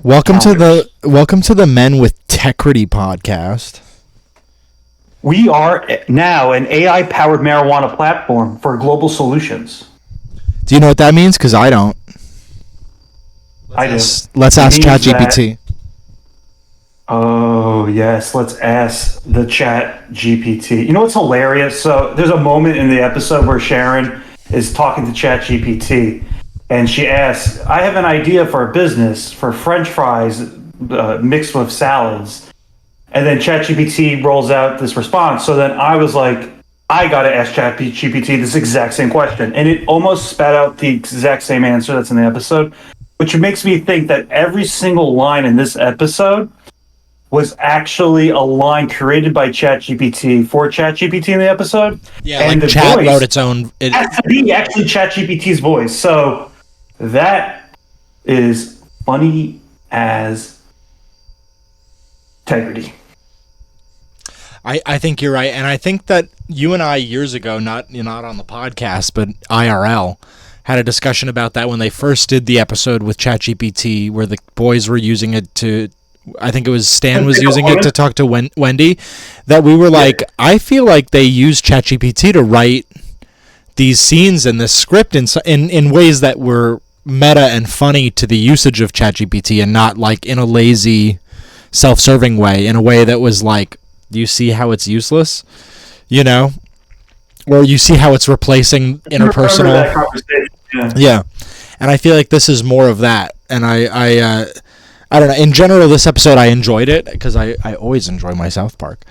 Welcome to the Men with Techridy Podcast. We are now an AI-powered marijuana platform for global solutions. Do you know what that means? Because I don't. I do. Let's ask ChatGPT. Oh, yes. Let's ask the ChatGPT. You know what's hilarious? So there's a moment in the episode where Sharon is talking to ChatGPT, and she asks, I have an idea for a business for French fries mixed with salads. And then ChatGPT rolls out this response. So then I was like, I got to ask ChatGPT this exact same question. And it almost spat out the exact same answer that's in the episode, which makes me think that every single line in this episode was actually a line created by ChatGPT for ChatGPT in the episode. Yeah, and like Chat wrote its own. It has to be actually ChatGPT's voice. So that is funny as Tegridy. I think you're right, and I think that you and I years ago, not on the podcast, but IRL, had a discussion about that when they first did the episode with ChatGPT, where the boys were using it to. I think it was Stan was using it to talk to Wendy. That we were like, I feel like they used ChatGPT to write these scenes in this script in ways that were meta and funny to the usage of ChatGPT, and not like in a lazy, self-serving way. In a way that was like, do you see how it's useless? You know, or you see how it's replacing interpersonal. Yeah, and I feel like this is more of that. And I don't know. In general, this episode I enjoyed it because I always enjoy my South Park,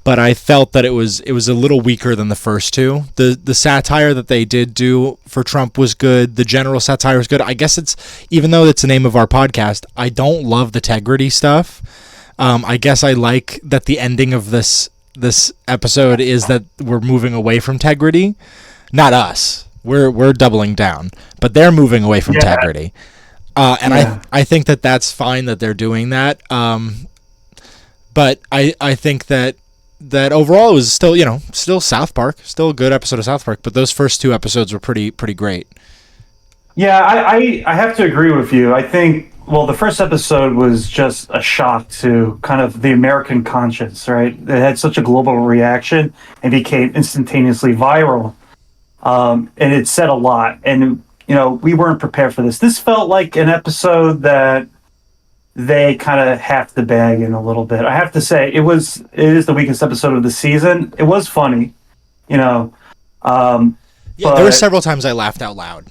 but I felt that it was a little weaker than the first two. The satire that they did do for Trump was good. The general satire was good. I guess it's, even though it's the name of our podcast, I don't love the Tegridy stuff. I guess I like that the ending of this episode is that we're moving away from Tegridy. Not us. We're doubling down, but they're moving away from Tegridy. I think that that's fine that they're doing that. But I think that overall it was still South Park, still a good episode of South Park. But those first two episodes were pretty great. Yeah, I have to agree with you. I think, well, the first episode was just a shock to kind of the American conscience, right? It had such a global reaction and became instantaneously viral. And it said a lot. And, we weren't prepared for this. This felt like an episode that they kind of half the bag in a little bit. I have to say, it is the weakest episode of the season. It was funny, there were several times I laughed out loud.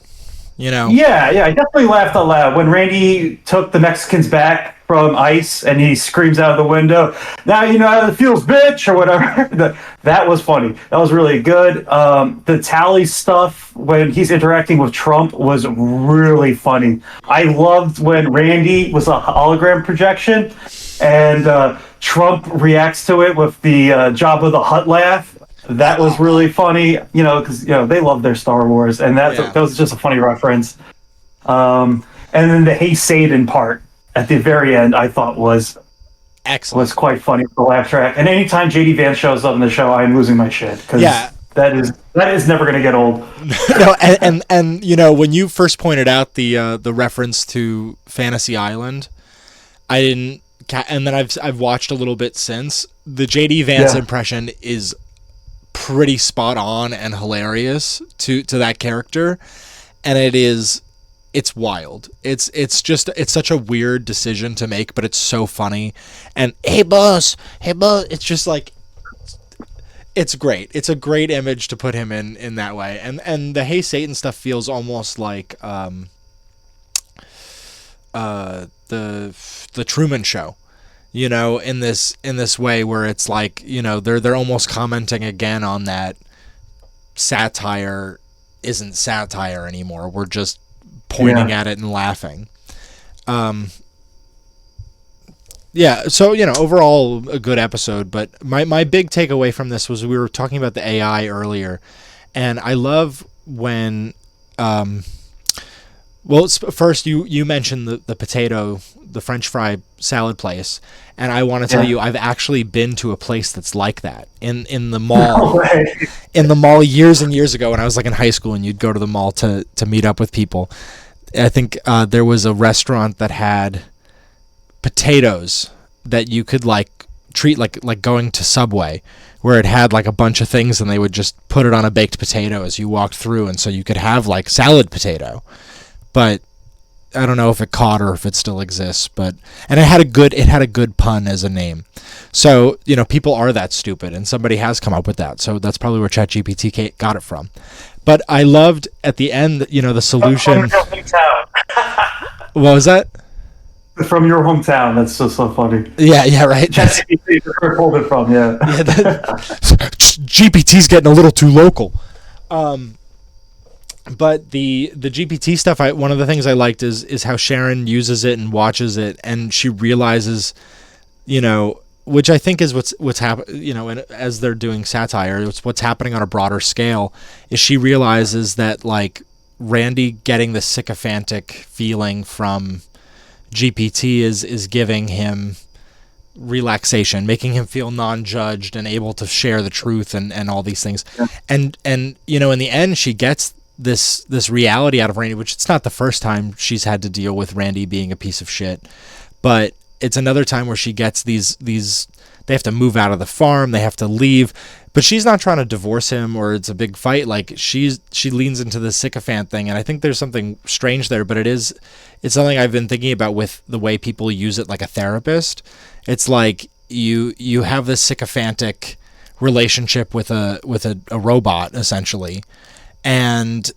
Yeah, I definitely laughed out loud when Randy took the Mexicans back from ICE and he screams out of the window, "Now you know how it feels, bitch," or whatever. That was funny. That was really good. The Towliee stuff when he's interacting with Trump was really funny. I loved when Randy was a hologram projection and Trump reacts to it with the Jabba the Hutt laugh. That was really funny, because they love their Star Wars, and that was just a funny reference. And then the "Hey Satan" part at the very end, I thought was excellent. Was quite funny with the laugh track. And anytime JD Vance shows up in the show, I'm losing my shit because that is never going to get old. No, and when you first pointed out the reference to Fantasy Island, I didn't, and then I've watched a little bit since. The JD Vance impression is pretty spot on and hilarious to that character, and it's wild. It's such a weird decision to make, but it's so funny. And hey boss, it's just like, it's great. It's a great image to put him in that way. And the "Hey Satan" stuff feels almost like the Truman Show. In this way where it's like, they're almost commenting again on that satire isn't satire anymore. We're just pointing at it and laughing. So, overall a good episode, but my big takeaway from this was we were talking about the AI earlier, and I love when first you mentioned the potato, the French fry salad place, and I want to tell you I've actually been to a place that's like that in the mall. No way. In the mall years and years ago when I was like in high school, and you'd go to the mall to meet up with people. I think there was a restaurant that had potatoes that you could like treat like going to Subway, where it had like a bunch of things and they would just put it on a baked potato as you walked through, and so you could have like salad potato. But I don't know if it caught or if it still exists, and it had a good pun as a name. So, people are that stupid, and somebody has come up with that. So that's probably where ChatGPT got it from. But I loved at the end, the solution. From your hometown. What was that? From your hometown. That's so funny. Yeah, right. ChatGPT, where I pulled it from, yeah. GPT's getting a little too local. But the GPT stuff, one of the things I liked is how Sharon uses it and watches it, and she realizes, which I think is what's happening, and as they're doing satire, it's what's happening on a broader scale, is she realizes that like Randy getting the sycophantic feeling from GPT is giving him relaxation, making him feel non-judged and able to share the truth and all these things. Yeah. And in the end, she gets this reality out of Randy, which it's not the first time she's had to deal with Randy being a piece of shit, but it's another time where she gets these they have to move out of the farm, they have to leave, but she's not trying to divorce him or it's a big fight. Like she leans into the sycophant thing, and I think there's something strange there, but it's something I've been thinking about with the way people use it like a therapist. It's like you have this sycophantic relationship with a robot essentially, and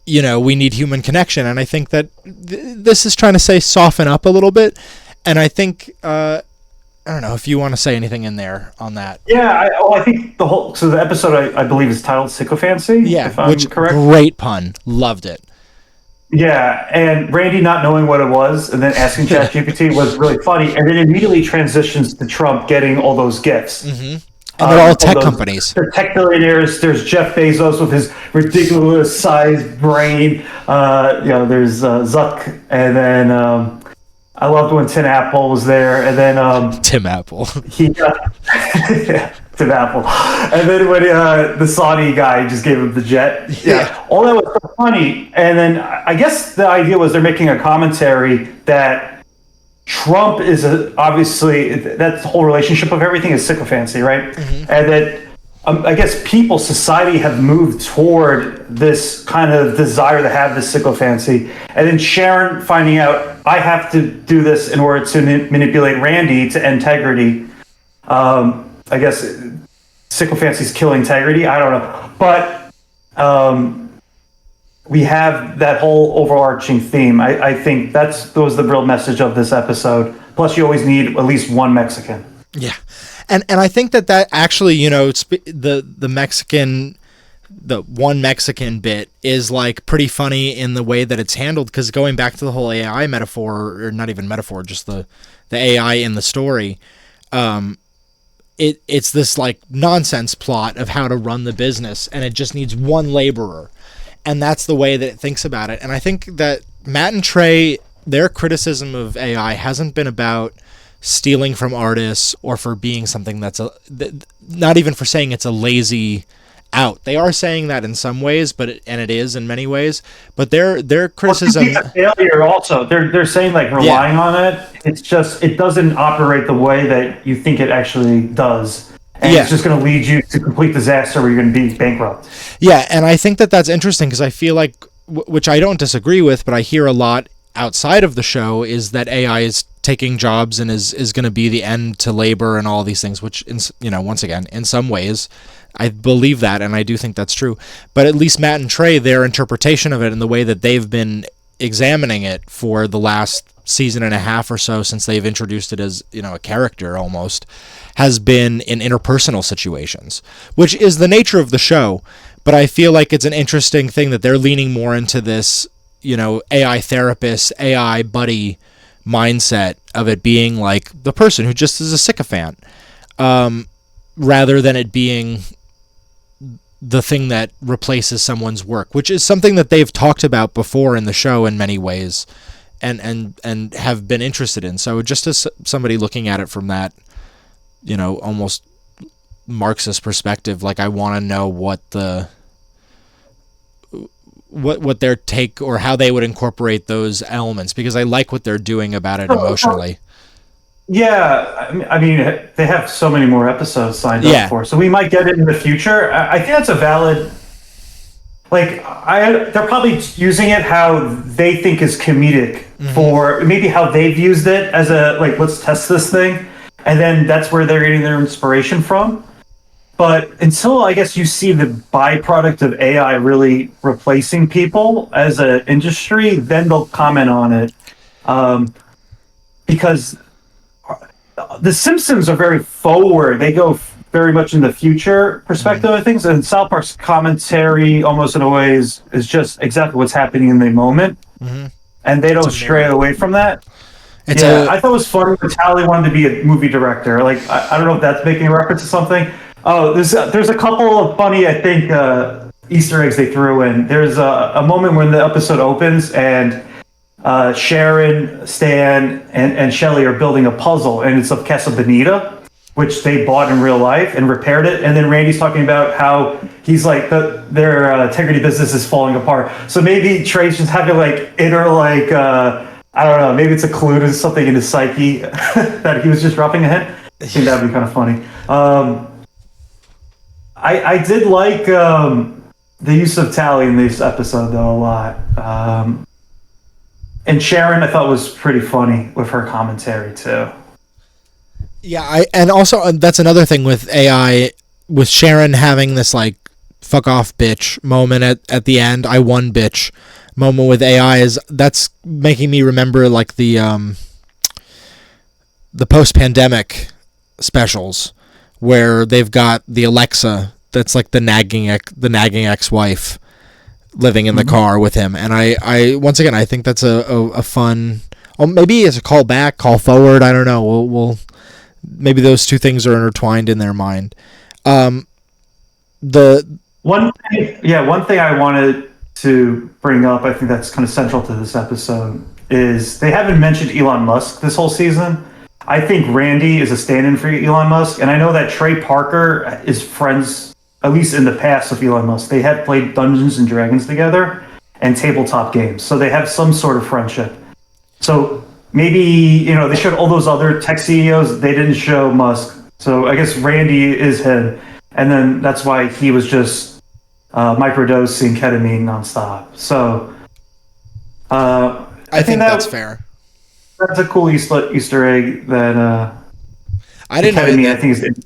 we need human connection, and I think that this is trying to say soften up a little bit, and I think I don't know if you want to say anything in there on that. Yeah, I think the episode I believe is titled Sychofancy. Yeah, if I'm correct. Great pun, loved it. Yeah, and Randy not knowing what it was and then asking ChatGPT was really funny, and then immediately transitions to Trump getting all those gifts. Mm-hmm. And they're all tech companies. They're tech billionaires. There's Jeff Bezos with his ridiculous sized brain. There's Zuck, and then I loved when Tim Apple was there, and then Tim Apple. Tim Apple, and then when the Saudi guy just gave him the jet. Yeah, all that was so funny. And then I guess the idea was they're making a commentary that Trump is obviously that's the whole relationship of everything is sycophancy, right? Mm-hmm. And that I guess society have moved toward this kind of desire to have this sycophancy, and then Sharon finding out I have to do this in order to manipulate Randy to end Tegridy. I guess sycophancy is killing Tegridy. I don't know, but we have that whole overarching theme. I think that was the real message of this episode. Plus, you always need at least one Mexican. Yeah, and I think that actually, the Mexican, the one Mexican bit is like pretty funny in the way that it's handled, because going back to the whole AI metaphor, or not even metaphor, just the AI in the story, it's this like nonsense plot of how to run the business, and it just needs one laborer. And that's the way that it thinks about it. And I think that Matt and Trey, their criticism of AI hasn't been about stealing from artists or for being something that's not even for saying it's a lazy out. They are saying that in some ways, and it is in many ways. But their criticism, it's a failure. Also, they're saying like relying on it. It's just it doesn't operate the way that you think it actually does. And it's just going to lead you to complete disaster where you're going to be bankrupt. Yeah, and I think that that's interesting because I feel like, which I don't disagree with, but I hear a lot outside of the show, is that AI is taking jobs and is going to be the end to labor and all these things, which, once again, in some ways, I believe that, and I do think that's true. But at least Matt and Trey, their interpretation of it and the way that they've been examining it for the last season and a half or so since they've introduced it as, a character almost, has been in interpersonal situations, which is the nature of the show. But I feel like it's an interesting thing that they're leaning more into this, AI therapist, AI buddy mindset of it being like the person who just is a sycophant, rather than it being the thing that replaces someone's work, which is something that they've talked about before in the show in many ways and have been interested in. So just as somebody looking at it from that, almost Marxist perspective, like I want to know what their take or how they would incorporate those elements, because I like what they're doing about it emotionally. Yeah, I mean, they have so many more episodes signed up for, so we might get it in the future. I think that's a valid. Like, they're probably using it how they think is comedic for maybe how they've used it as a, like, let's test this thing, and then that's where they're getting their inspiration from. But until, I guess, you see the byproduct of AI really replacing people as an industry, then they'll comment on it. Because The Simpsons are very forward. They go very much in the future perspective of things. And South Park's commentary, almost in a way, is just exactly what's happening in the moment. And they don't stray away from that. I thought it was funny when Towliee wanted to be a movie director. Like, I don't know if that's making a reference to something. Oh, there's a couple of funny, I think, Easter eggs they threw in. There's a moment when the episode opens and Sharon, Stan, and Shelley are building a puzzle, and it's of Casa Bonita, which they bought in real life and repaired it. And then Randy's talking about how he's like, their Tegridy business is falling apart. So maybe Trey's just having like inner, like, I don't know, maybe it's a clue to something in his psyche that he was just dropping a hint. I think that'd be kind of funny. I did like the use of Towliee in this episode, though, a lot. And Sharon, I thought, was pretty funny with her commentary, too. Yeah, and also, that's another thing with AI, with Sharon having this, like, fuck off, bitch moment at the end, I won, bitch moment with AI, that's making me remember, like, the post-pandemic specials, where they've got the Alexa that's like the nagging ex-wife living in the car with him. And I once again, I think that's a fun, maybe it's a call back, call forward, I don't know. We'll maybe those two things are intertwined in their mind. One thing I wanted to bring up, I think that's kind of central to this episode, is they haven't mentioned Elon Musk this whole season. I think Randy is a stand-in for Elon Musk, and I know that Trey Parker is friends, at least in the past, with Elon Musk. They had played Dungeons and Dragons together and tabletop games, so they have some sort of friendship. So maybe, they showed all those other tech CEOs, they didn't show Musk. So I guess Randy is him, and then that's why he was just microdosing ketamine nonstop. So I think that's fair. That's a cool Easter egg that I didn't know that. I think is it.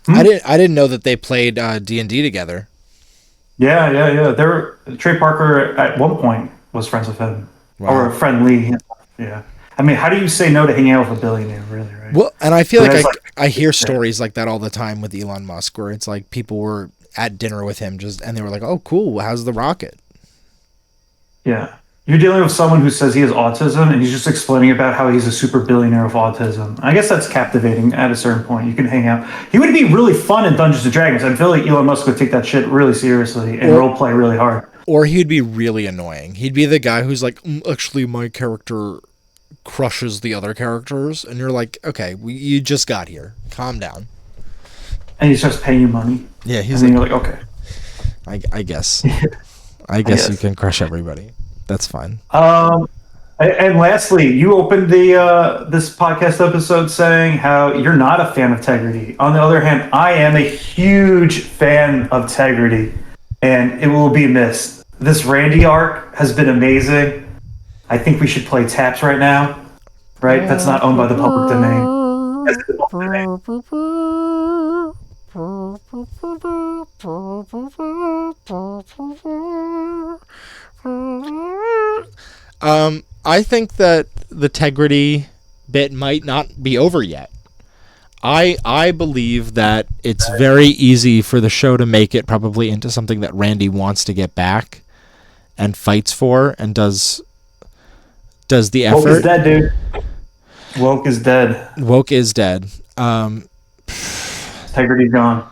I didn't know that they played D&D together. Yeah. Trey Parker at one point was friends with him, or friendly. Yeah. I mean, how do you say no to hanging out with a billionaire, really? Right. Well, and I feel like I hear stories like that all the time with Elon Musk, where it's like people were at dinner with him and they were like, "Oh, cool. How's the rocket?" Yeah. You're dealing with someone who says he has autism, and he's just explaining about how he's a super billionaire of autism. I guess that's captivating at a certain point. You can hang out. He would be really fun in Dungeons & Dragons. I feel like Elon Musk would take that shit really seriously and roleplay really hard. Or he'd be really annoying. He'd be the guy who's like, actually, my character crushes the other characters. And you're like, okay, you just got here. Calm down. And he starts paying you money. Yeah, and you're like, okay. I guess. I guess you can crush everybody. That's fine. And lastly, you opened this podcast episode saying how you're not a fan of Techridy. On the other hand, I am a huge fan of Techridy, and it will be missed. This Randy arc has been amazing. I think we should play Taps right now. Right? That's not owned by the public domain. That's the public domain. I think that the Tegridy bit might not be over yet. I believe that it's very easy for the show to make it probably into something that Randy wants to get back and fights for and does the effort. Woke is dead, dude. Woke is dead. Woke is dead. Tegridy's gone.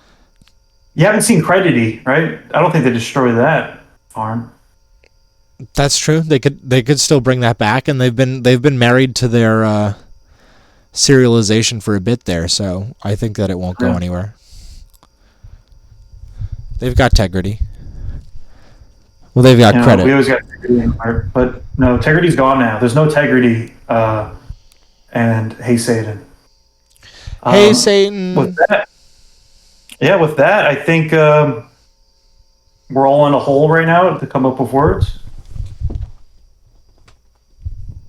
You haven't seen Techridy, right? I don't think they destroyed that farm. That's true. They could still bring that back, and they've been married to their serialization for a bit there, so I think that it won't go anywhere. They've got Techridy. Well, they've got You know, credit. we always got Tegridy in part, but no, Tegridy's gone now. There's no Tegridy and Hey Satan. Hey, Satan. With that, I think we're all in a hole right now to come up with words.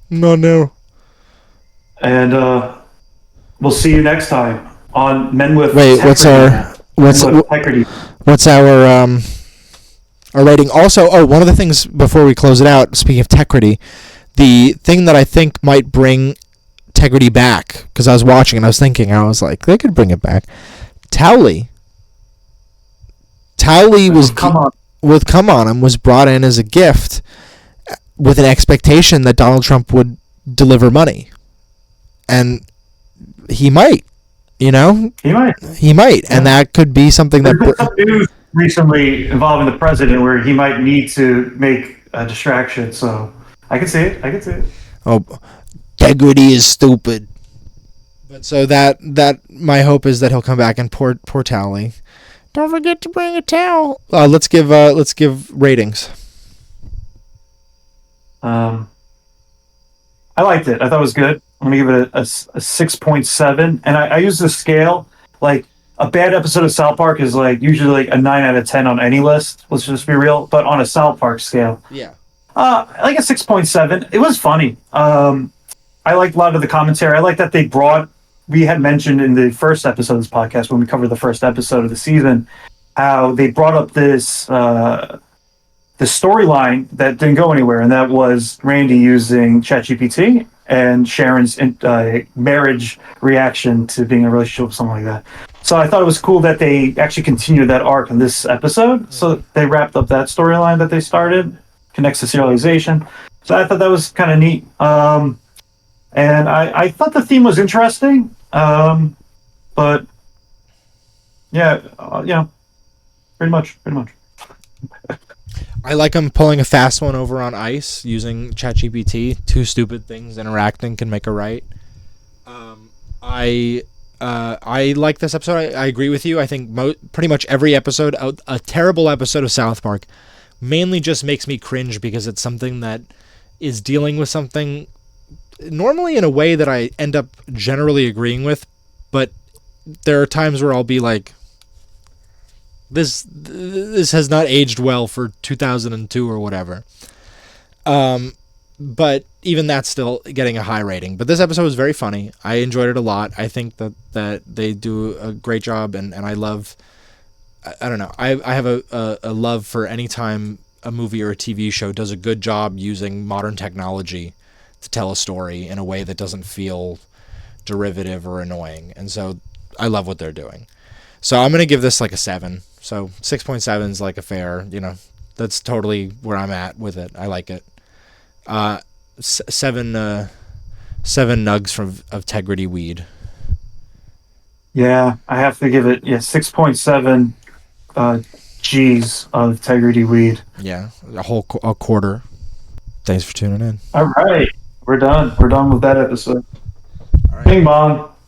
No. And we'll see you next time on Men with Wait, Techridy. what's our rating? Also, one of the things before we close it out, speaking of Techridy, the thing that I think might bring Tegridy back, because I was watching and I was thinking, I was like, they could bring it back. Towliee was with Come On Him was brought in as a gift with an expectation that Donald Trump would deliver money, and he might, He might, and that could be something There's been some news recently involving the president where he might need to make a distraction. So I can see it. Oh, Tegridy is stupid. But so that my hope is that he'll come back and poor Towliee. Don't forget to bring a towel. Let's give ratings. I liked it. I thought it was good. I'm gonna give it a 6.7, and I use the scale. Like, a bad episode of South Park is like usually like a 9 out of 10 on any list. Let's just be real. But on a South Park scale, like a 6.7. It was funny. I liked a lot of the commentary. I like that we had mentioned in the first episode of this podcast, when we covered the first episode of the season, how they brought up this the storyline that didn't go anywhere, and that was Randy using ChatGPT and Sharon's marriage reaction to being in a relationship with someone like that. So I thought it was cool that they actually continued that arc in this episode. So they wrapped up that storyline that they started, connects to serialization. So I thought that was kind of neat. And I thought the theme was interesting. But yeah, pretty much. I like him pulling a fast one over on ice using ChatGPT. Two stupid things interacting can make a right. I like this episode. I agree with you. I think pretty much every episode, a terrible episode of South Park, mainly just makes me cringe because it's something that is dealing with something normally in a way that I end up generally agreeing with, but there are times where I'll be like, this has not aged well for 2002 or whatever. But even that's still getting a high rating. But this episode was very funny. I enjoyed it a lot. I think that they do a great job, and I love, I don't know, I have a love for any time a movie or a TV show does a good job using modern technology to tell a story in a way that doesn't feel derivative or annoying. And so I love what they're doing. So I'm going to give this like a 7. So 6.7 is like a fair, that's totally where I'm at with it. I like it. 7 nugs of Tegridy weed. Yeah, I have to give it 6.7 G's of Tegridy weed. Yeah, a quarter. Thanks for tuning in. All right, we're done. We're done with that episode. All right. Bing bong.